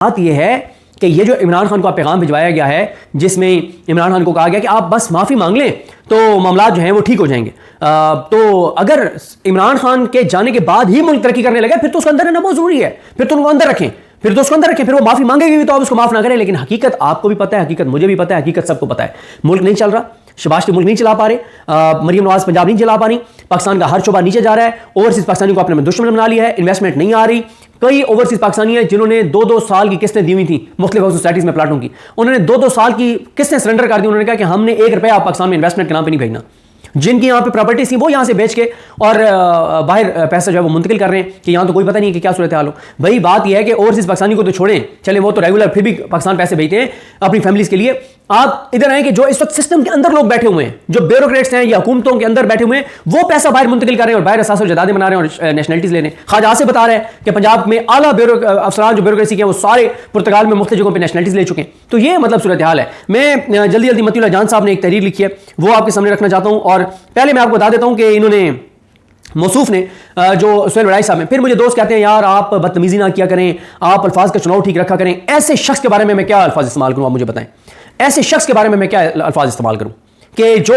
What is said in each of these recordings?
بات یہ ہے کہ یہ جو عمران خان کو پیغام بھجوایا گیا ہے جس میں عمران خان کو کہا گیا کہ آپ بس معافی مانگ لیں تو معاملات جو ہیں وہ ٹھیک ہو جائیں گے، تو اگر عمران خان کے جانے کے بعد ہی ملک ترقی کرنے لگے پھر تو اس کو اندر رہنا بہت ضروری ہے، پھر تو ان کو اندر رکھیں، پھر وہ معافی مانگے گی بھی تو آپ اس کو معاف نہ کریں. لیکن حقیقت آپ کو بھی پتہ ہے، حقیقت مجھے بھی پتہ ہے، حقیقت سب کو پتہ ہے. ملک نہیں چل رہا، شباز شریف ملک نہیں چلا پا رہے، مریم نواز پنجاب نہیں چلا پا رہی، پاکستان کا ہر شعبہ نیچے جا رہا ہے، اوورسیز پاکستانی کو اپنے میں دشمن بنا لیا ہے، انویسٹمنٹ نہیں آ رہی. کئی اوورسیز پاکستانی ہیں جنہوں نے 2-2 سال کی قسطیں دی ہوئی تھیں مختلف سوسائٹیز میں پلاٹوں کی، انہوں نے 2-2 سال کی قسطیں سرنڈر کر دی. انہوں نے کہا کہ ہم نے 1 روپیہ آپ پاکستان میں انویسٹمنٹ کے نام پہ نہیں بھیجنا. جن کی یہاں پہ پراپرٹیز تھیں وہ یہاں سے بیچ کے اور باہر پیسہ جو ہے وہ منتقل کر رہے ہیں کہ یہاں تو کوئی پتہ نہیں کہ کیا صورتحال ہو. بھائی بات یہ ہے کہ اوورسیز پاکستانی کو تو چھوڑیں، چلے وہ تو ریگولر پھر بھی پاکستان پیسے بھیجتے ہیں اپنی فیملیز کے لیے. آپ ادھر آئیں کہ جو اس وقت سسٹم کے اندر لوگ بیٹھے ہوئے ہیں، جو بیوروکریٹس ہیں یا حکومتوں کے اندر بیٹھے ہوئے ہیں، وہ پیسہ باہر منتقل کر رہے ہیں اور باہر اساس و جدادیں بنا رہے ہیں اور نیشنلٹیز لے رہے ہیں. خواجہ آصف بتا رہے ہیں کہ پنجاب میں اعلیٰ افسران جو بیوروکریسی کے ہیں وہ سارے پرتگال میں مختلف جگہوں پہ نیشنلٹیز لے چکے ہیں. تو یہ مطلب صورتحال ہے. میں جلدی متی اللہ جان صاحب نے ایک تحریر لکھی ہے، وہ آپ کے سامنے رکھنا چاہتا ہوں. اور پہلے میں آپ کو بتا دیتا ہوں کہ انہوں نے موصوف نے جو سہیل وڑائی صاحب ہیں، پھر مجھے دوست کہتے ہیں یار آپ بدتمیزی نہ کیا کریں، آپ الفاظ کا چناؤ ٹھیک رکھا کریں. ایسے شخص کے بارے میں کیا الفاظ استعمال کروں، آپ مجھے بتائیں. ایسے شخص کے بارے میں کیا الفاظ استعمال کروں کہ جو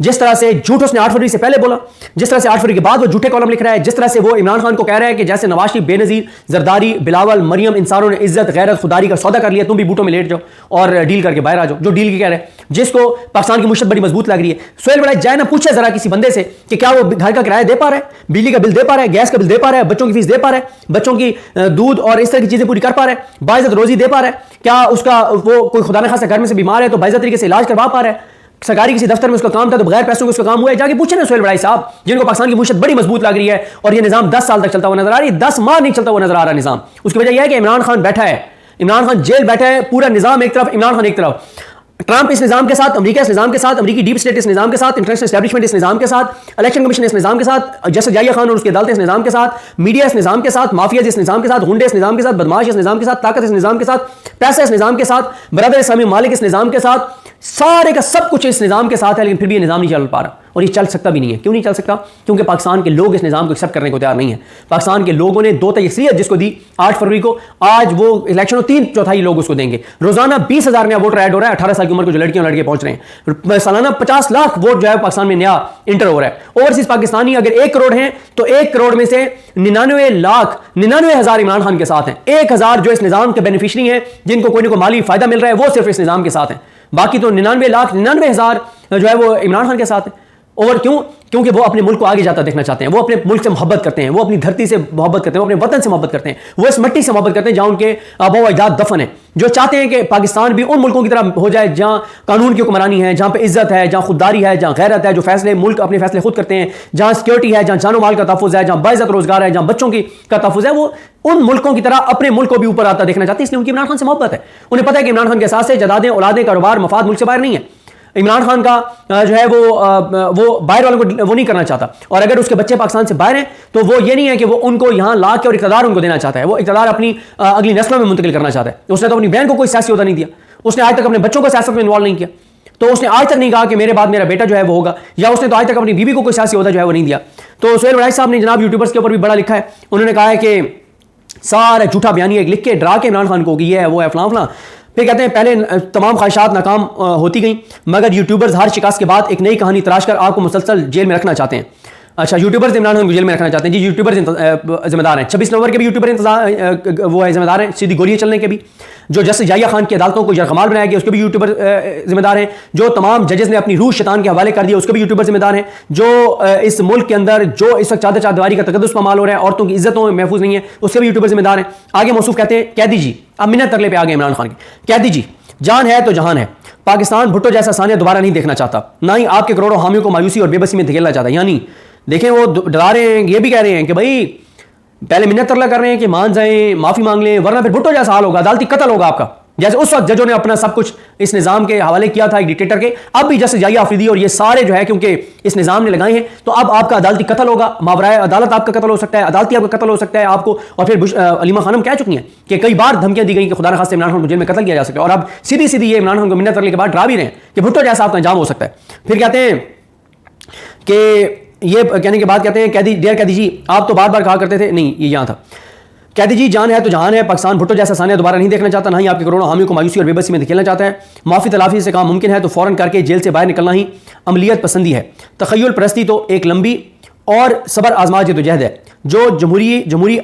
جس طرح سے جھوٹ اس نے 8 فروری سے پہلے بولا، جس طرح سے 8 فروری کے بعد وہ جھوٹے کالم لکھ رہا ہے، جس طرح سے وہ عمران خان کو کہہ رہا ہے کہ جیسے نواز شریف، بے نظیر، زرداری، بلاول، مریم ان ساروں نے عزت، غیرت، خودداری کا سودا کر لیا، تم بھی بوٹوں میں لیٹ جاؤ اور ڈیل کر کے باہر آ جاؤ. جو ڈیل کی کہہ رہے ہیں، جس کو پاکستان کی معیشت بڑی مضبوط لگ رہی ہے. سہیل وڑائی جائے نہ پوچھے ذرا کسی بندے سے کہ کیا وہ گھر کا کرایہ دے پا رہا ہے، بجلی کا بل دے پا رہا ہے، گیس کا بل دے پا رہا ہے، بچوں کی فیس دے پا رہا ہے، بچوں کی دودھ اور اس طرح کی چیزیں پوری کر پا رہا ہے، باعزت روزی دے پا رہا ہے، کیا اس کا وہ کوئی خدا نخواستہ گھر میں سے بیمار ہے تو باعزت طریقے سے علاج کروا پا رہا ہے، سرکاری کسی دفتر میں اس کا کام تھا تو بغیر پیسوں کے اس کا کام ہوا ہے. جا کے پوچھیں نا سہیل وڑائی صاحب جن کو پاکستان کی معیشت بڑی مضبوط لگ رہی ہے اور یہ نظام 10 سال تک چلتا ہوا نظر آ رہی ہے. 10 ماہ نہیں چلتا ہوا نظر آ رہا نظام. اس کی وجہ یہ ہے کہ عمران خان بیٹھا ہے، عمران خان جیل بیٹھا ہے، پورا نظام ایک طرف، عمران خان ایک طرف، ٹرمپ اس نظام کے ساتھ، امریکہ اس نظام کے ساتھ، امریکی ڈیپ اسٹیٹ اس نظام کے ساتھ، انٹرنیشنل اسٹیبلشمنٹ اس نظام کے ساتھ، الیکشن کمیشن اس نظام کے ساتھ، جسٹس جائیہ خان اور اس کی عدالتیں اس نظام کے ساتھ، میڈیا اس نظام کے ساتھ، مافیاز اس نظام کے ساتھ، غنڈے اس نظام کے ساتھ، بدماش اس نظام کے ساتھ، طاقت اس نظام کے ساتھ، پیسہ اس نظام کے ساتھ، برادر اسلامی ممالک اس نظام کے ساتھ، سارے کا سب کچھ اس نظام کے ساتھ ہے. لیکن پھر بھی یہ نظام نہیں چل پا رہا اور یہ چل سکتا بھی نہیں ہے. کیوں نہیں چل سکتا؟ کیونکہ پاکستان کے لوگ اس نظام کو ایکسیپٹ کرنے کو تیار نہیں ہیں. پاکستان کے لوگوں نے 2 تیسریت جس کو دی 8 فروری کو، آج وہ الیکشن 3/4 لوگ اس کو دیں گے. روزانہ 20,000 نیا ووٹر ایڈ ہو رہا ہے. 18 سال کی عمر کو جو لڑکیاں لڑکے پہنچ رہے ہیں، سالانہ 50 لاکھ ووٹ جو ہے پاکستان میں نیا انٹر ہو رہا ہے. اوورسیز پاکستانی اگر 1 کروڑ ہیں تو 1 کروڑ میں سے 99,99,000 عمران خان کے ساتھ ہیں. 1,000 جو اس نظام کے بینیفیشری ہیں جن کو کوئی نہ کوئی مالی فائدہ مل رہا ہے وہ صرف اس نظام کے ساتھ ہیں. باقی تو 99,99,000 جو ہے وہ عمران خان کے ساتھ ہیں. اور کیوں؟ کیونکہ وہ اپنے ملک کو آگے جاتا دیکھنا چاہتے ہیں، وہ اپنے ملک سے محبت کرتے ہیں، وہ اپنی دھرتی سے محبت کرتے ہیں، وہ اپنے وطن سے محبت کرتے ہیں، وہ اس مٹی سے محبت کرتے ہیں جہاں ان کے آباء و اجداد دفن ہیں. جو چاہتے ہیں کہ پاکستان بھی ان ملکوں کی طرح ہو جائے جہاں قانون کی حکمرانی ہے، جہاں پہ عزت ہے، جہاں خودداری ہے، جہاں غیرت ہے، جو فیصلے ملک اپنے فیصلے خود کرتے ہیں، جہاں سیکورٹی ہے، جہاں جان و مال کا تحفظ ہے، جہاں باعزت روزگار ہے، جہاں بچوں کی کا تحفظ ہے. وہ ان ملکوں کی طرح اپنے ملک کو بھی اوپر آتا دیکھنا چاہتے ہیں. اس لیے ان کی عمران خان سے محبت ہے. انہیں پتہ ہے کہ عمران خان کے ساتھ سے جدادیں، اولادیں، کاروبار، مفاد ملک سے باہر نہیں ہے. عمران خان کا جو ہے وہ باہر والوں کو وہ نہیں کرنا چاہتا. اور اگر اس کے بچے پاکستان سے باہر ہیں تو وہ یہ نہیں ہے کہ وہ ان کو یہاں لا کے اور اقتدار ان کو دینا چاہتا ہے. وہ اقتدار اپنی اگلی نسلوں میں منتقل کرنا چاہتا ہے. اس نے تو اپنی بہن کو کوئی سیاسی عہدہ نہیں دیا. اس نے آج تک اپنے بچوں کو سیاست میں انوالو نہیں کیا. تو اس نے آج تک نہیں کہا کہ میرے بعد میرا بیٹا جو ہے وہ ہوگا، یا اس نے تو آج تک اپنی بیوی کو کوئی سیاسی عہدہ جو ہے وہ نہیں دیا. تو سہیل وڑائی صاحب نے جناب یوٹیوبرز کے اوپر بھی بڑا لکھا ہے. انہوں نے کہا ہے کہ سارا جھوٹا بیانیہ لکھ کے ڈرا کے عمران خان کو کہ یہ ہے وہ ہے فلاں فلاں. پھر کہتے ہیں پہلے تمام خواہشات ناکام ہوتی گئیں مگر یوٹیوبرز ہر شکست کے بعد ایک نئی کہانی تراش کر آپ کو مسلسل جیل میں رکھنا چاہتے ہیں. اچھا، یوٹیوبرز عمران خان کو جیل میں رکھنا چاہتے ہیں. جی، یوٹیوبرز ذمہ دار ہیں. 26 نومبر کے بھی یوٹیوبر وہ ہے ذمہ دار ہیں، سیدھی گولیاں چلنے کے بھی. جو جسٹس جائیہ خان کی عدالتوں کو یرغمال بنایا گیا اس کے بھی یوٹیوبر ذمہ دار ہیں. جو تمام ججز نے اپنی روح شیطان کے حوالے کر دیا اس کے بھی یوٹیوبر ذمہ دار ہیں. جو اس ملک کے اندر جو اس وقت چادر دیواری کا تقدس پامال ہو رہا ہے، عورتوں کی عزتوں محفوظ نہیں ہے، اس کے بھی یوٹیوبر ذمہ دار ہیں. آگے موصوف کہتے ہیں قیدی جی، اب منت ترلے پہ آگے عمران خان کی. قیدی جی، جان ہے تو جہان ہے. پاکستان بھٹو جیسا ثانیہ دوبارہ نہیں دیکھنا چاہتا، نہ ہی آپ کے کروڑوں حامیوں کو مایوسی اور بے بسی میں دھکیلنا چاہتا. یعنی دیکھیں وہ ڈرا رہے ہیں، یہ بھی کہہ رہے ہیں کہ بھائی پہلے منت ترلا کر رہے ہیں کہ مان جائیں، معافی مانگ لیں، ورنہ پھر بھٹو جیسا حال ہوگا، عدالتی قتل ہوگا آپ کا. جیسے اس وقت ججوں نے اپنا سب کچھ اس نظام کے حوالے کیا تھا ایک ڈکٹیٹر کے، اب بھی جیسے جائیہ آفریدی اور یہ سارے جو ہے کیونکہ اس نظام نے لگائے ہیں تو اب آپ کا عدالتی قتل ہوگا. ماورائے عدالت آپ کا قتل ہو سکتا ہے، عدالتی آپ کا قتل ہو سکتا ہے آپ کو. اور پھر علیمہ خانم کہہ چکی ہیں کہ کئی بار دھمکیاں دی گئی کہ خدا نخواستہ عمران خان کو جیل میں قتل کیا جا سکتا ہے. اور اب سیدھی یہ عمران خان کو منت کرنے کے بعد ڈرا بھی رہے ہیں کہ بھٹو جیسا آپ کا انجام ہو سکتا ہے. پھر کہتے ہیں کہ یہ کہنے کے بعد کہتے ہیں قیدی ڈیئر قیدی جی، آپ تو بار بار کہا کرتے تھے، نہیں یہ یہاں تھا، کہتے جی جان ہے تو جہان ہے، پاکستان بھٹو جیسا سانیہ دوبارہ نہیں دیکھنا چاہتا، نہ ہی آپ کے کروڑوں حامیوں کو مایوسی اور بے بسی میں دھکیلنا چاہتا ہے. معافی تلافی سے کام ممکن ہے تو فوراً کر کے جیل سے باہر نکلنا ہی عملیت پسندی ہے. تخیل پرستی تو ایک لمبی اور صبر آزما جدوجہد ہے جو جمہوری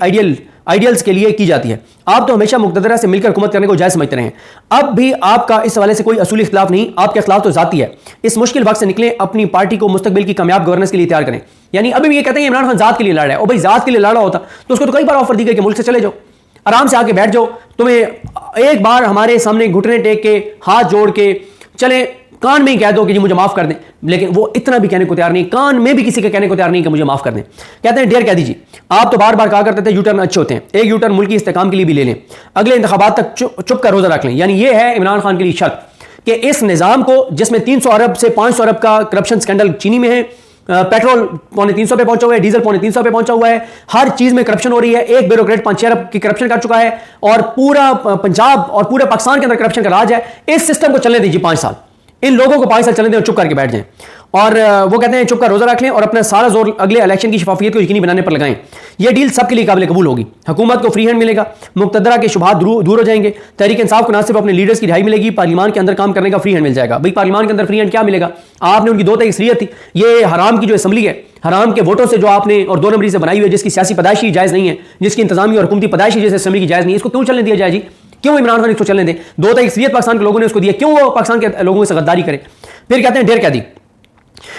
آئیڈیلز کے لیے کی جاتی ہے. آپ تو ہمیشہ مقتدرہ سے مل کر حکومت کرنے کو جائز سمجھتے رہے ہیں. اب بھی آپ کا اس حوالے سے کوئی اصولی اختلاف نہیں، آپ کے اختلاف تو ذاتی ہے. اس مشکل وقت سے نکلیں، اپنی پارٹی کو مستقبل کی کامیاب گورننس کے لیے تیار کریں. یعنی ابھی بھی یہ کہتے ہیں عمران خان ذات کے لیے لڑ رہا ہے، اور بھائی ذات کے لیے لڑ رہا ہوتا تو اس کو تو کئی بار آفر دی گئی کہ ملک سے چلے جاؤ، آرام سے آ کے بیٹھ جاؤ، تمہیں ایک بار ہمارے سامنے گھٹنے ٹیک کے ہاتھ جوڑ کے چلیں کان میں ہی کہہ دو کہ جی مجھے معاف کر دیں. لیکن وہ اتنا بھی کہنے کو تیار نہیں، کان میں بھی کسی کے کہنے کو تیار نہیں کہ مجھے معاف کر دیں. کہتے ہیں ڈیئر کہہ دیجیے. آپ تو بار بار کہا کرتے تھے یو ٹرن اچھے ہوتے ہیں، ایک یو ٹرن ملکی استحکام کے لیے بھی لے لیں، اگلے انتخابات تک چپ کر روزہ رکھ لیں. یعنی یہ ہے عمران خان کے لیے شرط کہ اس نظام کو جس میں 300 ارب سے 500 ارب کا کرپشن سکینڈل چینی میں ہے، پیٹرول 350 پہ پہنچا ہوا ہے، ڈیزل 350 پہ پہنچا ہوا ہے، ہر چیز میں کرپشن ہو رہی ہے، ایک بیوروکریٹ 5 ارب کی کرپشن کر چکا ہے، اور پورا پنجاب اور پورے پاکستان کے اندر کرپشن کا راج ہے. اس سسٹم کو چلنے دیجیے 5 سال، ان لوگوں کو 5 سال چلنے دیں اور چپ کر کے بیٹھ جائیں. اور وہ کہتے ہیں چپ کر روزہ رکھ لیں اور اپنا سارا زور اگلے الیکشن کی شفافیت کو یقینی بنانے پر لگائیں. یہ ڈیل سب کے لیے قابل قبول ہوگی. حکومت کو فری ہینڈ ملے گا، مقتدرہ کے شبہات دور ہو جائیں گے، تحریک انصاف کو نہ صرف اپنے لیڈرز کی رہائی ملے گی، پارلیمان کے اندر کام کرنے کا فری ہینڈ مل جائے گا. بھائی پارلیمان کے اندر فری ہینڈ کیا ملے گا؟ آپ نے ان کی 2 اکثریت تھی، یہ حرام کی جو اسمبلی ہے، حرام کے ووٹوں سے جو آپ نے اور 2 نمبری سے بنائی ہوئی ہے، جس کی سیاسی پیدائشی جائز نہیں ہے، جس کی انتظامی اور حکومتی پیدائشی جیسے اسمبلی کی جائز نہیں ہے، اس کو کیوں چلنے دیا جائے جی؟ کیوں عمران خان اس کو چلنے دیں؟ 2 اکثریت پاکستان کے لوگوں نے اس کو دیا، کیوں وہ پاکستان کے لوگوں سے غداری کرے؟ پھر کہتے ہیں ڈیر کہہ دی.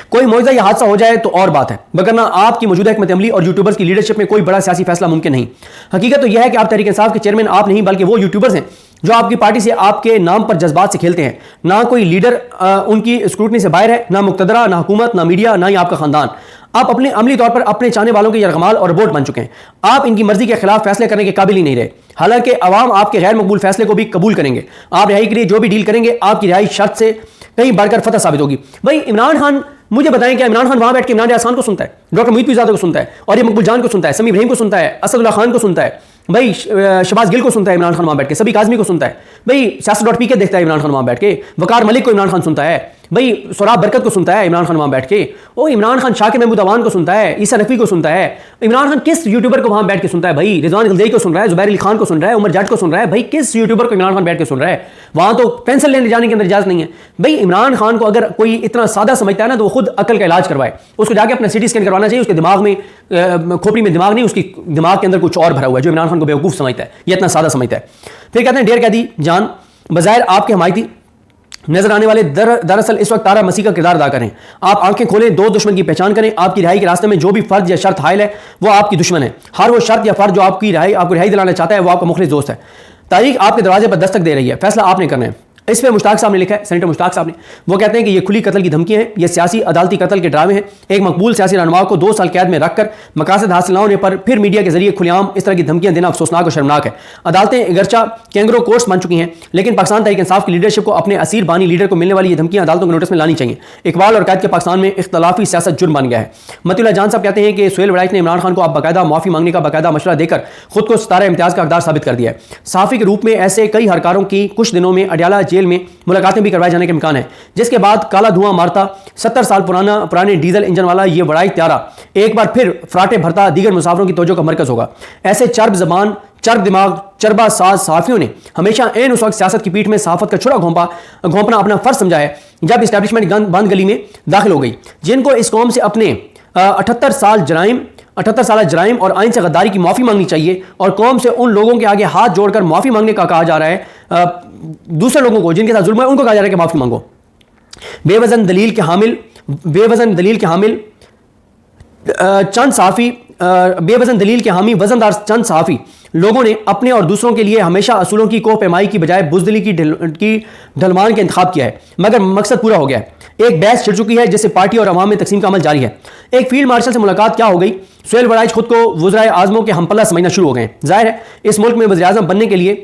کوئی معجزہ یا حادثہ ہو جائے تو اور بات ہے، وگرنہ آپ کی موجودہ حکمت عملی اور یوٹیوبرز کی لیڈرشپ میں کوئی بڑا سیاسی فیصلہ ممکن نہیں. حقیقت تو یہ ہے کہ آپ تحریک انصاف کے چیئرمین آپ نہیں بلکہ وہ یوٹیوبرز ہیں جو آپ کی پارٹی سے آپ کے نام پر جذبات سے کھیلتے ہیں. نہ کوئی لیڈر ان کی اسکروٹنی سے باہر ہے، نہ مقتدرہ، نہ حکومت، نہ میڈیا، نہ ہی آپ کا خاندان. آپ اپنے عملی طور پر اپنے چاہنے والوں کے یرغمال اور روبوٹ بن چکے ہیں. آپ ان کی مرضی کے خلاف فیصلے کرنے کے قابل ہی نہیں رہے، حالانکہ عوام آپ کے غیر مقبول فیصلے کو بھی قبول کریں گے. آپ رہائی کے لیے جو بھی ڈیل کریں گے آپ کی رہائی شرط سے کہیں بڑھ کر فتح ثابت ہوگی. بھائی عمران خان مجھے بتائیں کہ عمران خان وہاں بیٹھ کے عمران ریاض خان کو سنتا ہے، ڈاکٹر محیط پیرزادہ کو سنتا ہے، اور یہ مقبول جان کو سنتا ہے، سمیع ابراہیم کو سنتا ہے، اسد اللہ خان کو سنتا ہے، بھائی شہباز گل کو سنتا ہے عمران خان وہاں بیٹھ کے، سبھی کاظمی کو سنتا ہے، بھئی سیاست .pk دیکھتا ہے عمران خان وہاں بیٹھ کے، وقار ملک کو عمران خان سنتا ہے، بھئی سوراب برکت کو سنتا ہے عمران خان وہاں بیٹھ کے، وہ عمران خان شاکر محمود عوان کو سنتا ہے، عیسیٰ نقوی کو سنتا ہے. عمران خان کس یوٹیوبر کو وہاں بیٹھ کے سنتا ہے؟ بھائی رضوان غلزئی کو سن رہا ہے، زبیر علی خان کو سن رہا ہے، عمر جٹ کو سن رہا ہے. بھائی کس یوٹیوبر کو عمران خان بیٹھ کے سن رہا ہے؟ وہاں تو پینسل لینے جانے کے اندر اجازت نہیں ہے. بھائی عمران خان کو اگر کوئی اتنا سادہ سمجھتا ہے نا تو وہ خود عقل کا علاج کروائے، اس کو جا کے اپنا CT اسکین کروانا چاہیے. اس کے دماغ میں کھوپڑی میں دماغ نہیں، اس کی دماغ کے اندر کچھ اور بھرا ہوا ہے جو عمران خان کو بیوقوف سمجھتا ہے، یہ اتنا سادہ سمجھتا ہے. پھر کہتے ہیں ڈیر قیدی جان بظاہر آپ کے حمایتی نظر آنے والے دراصل اس وقت تارا مسیح کا کردار ادا کریں. آپ آنکھیں کھولیں، 2 دشمن کی پہچان کریں. آپ کی رہائی کے راستے میں جو بھی فرد یا شرط حائل ہے وہ آپ کی دشمن ہے. ہر وہ شرط یا فرد جو آپ کو رہائی دلانا چاہتا ہے وہ آپ کا مخلص دوست ہے. تاریخ آپ کے دروازے پر دستک دے رہی ہے، فیصلہ آپ نے کرنا ہے. اس پہ مشتاق صاحب نے لکھا ہے، سینیٹر مشتاق صاحب نے، وہ کہتے ہیں کہ یہ کھلی قتل کی دھمکیاں ہیں، یہ سیاسی عدالتی قتل کے ڈرامے ہیں. ایک مقبول سیاسی رہنما کو 2 سال قید میں رکھ کر مقاصد حاصل نہ ہونے پر پھر میڈیا کے ذریعے کھلے عام اس طرح کی دھمکیاں دینا افسوسناک اور شرمناک ہے. عدالتیں اگرچہ کینگرو کورٹس بن چکی ہیں لیکن پاکستان تحریک انصاف کی لیڈرشپ کو اپنے اسیر بانی لیڈر کو ملنے والی یہ دھمکیاں عدالتوں کے نوٹس میں لانی چاہیے. اقبال اور قید کے پاکستان میں اختلافی سیاست جرم بن گیا ہے. متی اللہ جان صاحب کہتے ہیں کہ سہیل وڑائچ نے عمران خان کو باقاعدہ معافی مانگنے کا باقاعدہ مشورہ دے کر خود کو ستارہ امتیاز کا حقدار ثابت کر دیا ہے. صحافی کے روپ میں ایسے کئی ہرکاروں کی کچھ دنوں میں اڈیالہ جیل میں ملاقاتیں بھی کروائے جانے کے امکان ہے، جس کے بعد کالا دھواں مارتا 70 سال پرانے ڈیزل انجن والا یہ وڑائچ طیارہ ایک بار پھر فراٹے بھرتا دیگر مسافروں کی توجہ کا مرکز ہوگا. ایسے چرب زبان، چرب دماغ، چربا ساز صحافیوں نے ہمیشہ اس وقت سیاست کی پیٹھ میں صحافت کا چھڑا گھونپنا اپنا فرض سمجھا ہے جب اسٹیبلشمنٹ بند گلی میں داخل ہو گئی. جن کو اس قوم سے اپنے 78 سالہ جرائم اور آئین سے غداری کی معافی مانگنی چاہیے، اور قوم سے ان لوگوں کے آگے ہاتھ جوڑ کر معافی مانگنے کا کہا جا رہا ہے. دوسرے لوگوں کو جن کے ساتھ ظلم ہے ان کو کہا جا رہا ہے کہ معافی مانگو. بے وزن دلیل کے حامل وزندار چند صحافی لوگوں نے اپنے اور دوسروں کے لیے ہمیشہ اصولوں کی کوہ پیمائی کی بجائے بزدلی کی ڈھلمان کا انتخاب کیا ہے، مگر مقصد پورا ہو گیا ہے. ایک بحث چھڑ چکی ہے جس سے پارٹی اور عوام میں تقسیم کا عمل جاری ہے. ایک فیلڈ مارشل سے ملاقات کیا ہو گئی؟ سہیل وڑائچ خود کو وزرائے اعظموں کے ہم پلہ سمجھنا شروع ہو گئے ہیں. ظاہر ہے اس ملک میں وزیر اعظم بننے کے لیے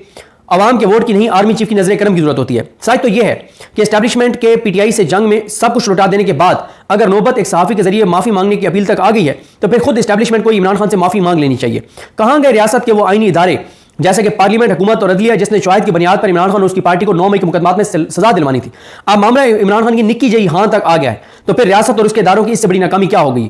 عوام کے ووٹ کی نہیں، آرمی چیف کی نظر کرم کی ضرورت ہوتی ہے. سچ تو یہ ہے کہ اسٹیبلشمنٹ کے PTI سے جنگ میں سب کچھ لوٹا دینے کے بعد اگر نوبت ایک صحافی کے ذریعے معافی مانگنے کی اپیل تک آ گئی ہے تو پھر خود اسٹیبلشمنٹ کو عمران خان سے معافی مانگ لینی چاہیے. کہاں گئے ریاست کے وہ آئینی ادارے جیسے کہ پارلیمنٹ، حکومت اور عدلیہ جس نے شواہد کی بنیاد پر عمران خان اور اس کی پارٹی کو 9 مئی کے مقدمات میں سزا دلوانی تھی؟ اب معاملہ عمران خان کی نکی جئی ہاں تک آ گیا ہے تو پھر ریاست اور اس کے اداروں کی اس سے بڑی ناکامی کیا ہو گئی؟